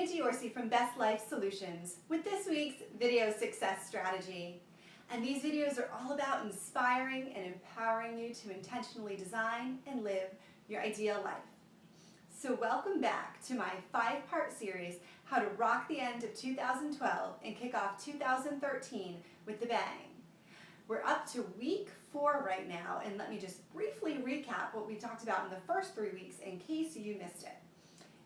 Giorsi from Best Life Solutions with this week's video success strategy. And these videos are all about inspiring and empowering you to intentionally design and live your ideal life. So welcome back to my 5-part series, How to Rock the End of 2012 and Kick Off 2013 with a Bang. We're up to week 4 right now, and let me just briefly recap what we talked about in the first 3 weeks in case you missed it.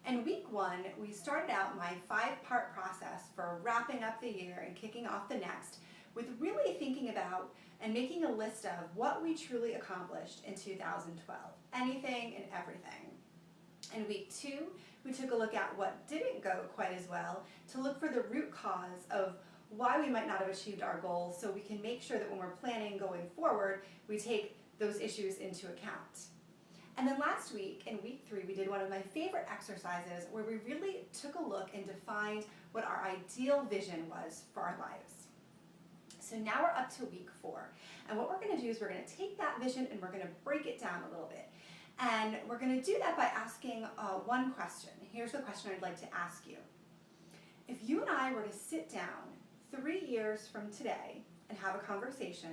In week 1, we started out my 5-part process for wrapping up the year and kicking off the next with really thinking about and making a list of what we truly accomplished in 2012, anything and everything. In week 2, we took a look at what didn't go quite as well to look for the root cause of why we might not have achieved our goals so we can make sure that when we're planning going forward, we take those issues into account. And then last week, in week 3, we did one of my favorite exercises where we really took a look and defined what our ideal vision was for our lives. So now we're up to week 4. And what we're going to do is we're going to take that vision and we're going to break it down a little bit. And we're going to do that by asking one question. Here's the question I'd like to ask you. If you and I were to sit down 3 years from today and have a conversation,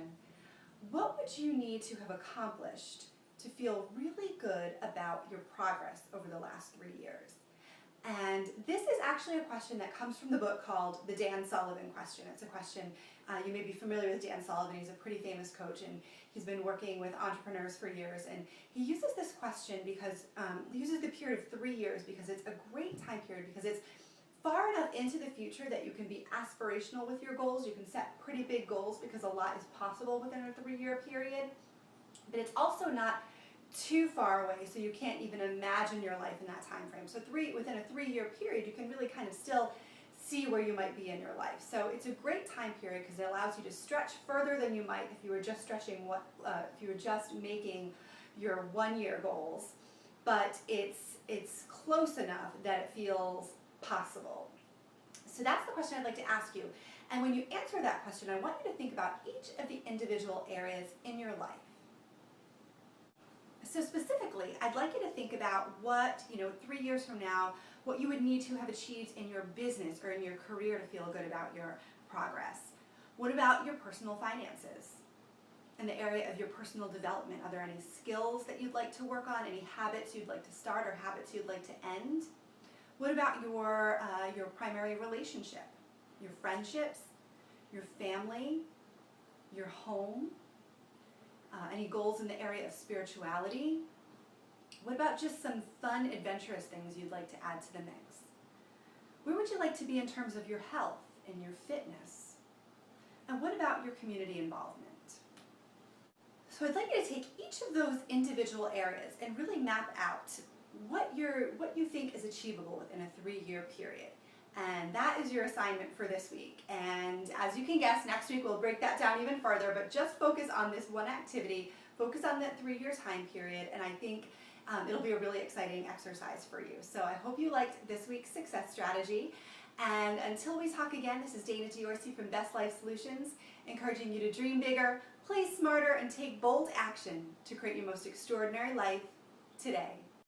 what would you need to have accomplished to feel really good about your progress over the last 3 years? And this is actually a question that comes from the book called The Dan Sullivan Question. It's a question, you may be familiar with Dan Sullivan. He's a pretty famous coach, and he's been working with entrepreneurs for years. And he uses this question because, he uses the period of 3 years because it's a great time period, because it's far enough into the future that you can be aspirational with your goals. You can set pretty big goals because a lot is possible within a 3-year period. But it's also not too far away, so you can't even imagine your life in that time frame. So within a 3-year period, you can really kind of still see where you might be in your life. So it's a great time period because it allows you to stretch further than you might if you were just if you were just making your 1-year goals. But it's close enough that it feels possible. So that's the question I'd like to ask you. And when you answer that question, I want you to think about each of the individual areas in your life. So specifically, I'd like you to think about what, 3 years from now, what you would need to have achieved in your business or in your career to feel good about your progress. What about your personal finances? In the area of your personal development, are there any skills that you'd like to work on, any habits you'd like to start or habits you'd like to end? What about your primary relationship, your friendships, your family, your home? Any goals in the area of spirituality? What about just some fun, adventurous things you'd like to add to the mix? Where would you like to be in terms of your health and your fitness? And what about your community involvement? So I'd like you to take each of those individual areas and really map out what you think is achievable within a 3-year period. And that is your assignment for this week. And as you can guess, next week we'll break that down even further, but just focus on this one activity, focus on that 3-year time period, and I think it'll be a really exciting exercise for you. So I hope you liked this week's success strategy. And until we talk again, this is Dana Giorsi from Best Life Solutions, encouraging you to dream bigger, play smarter, and take bold action to create your most extraordinary life today.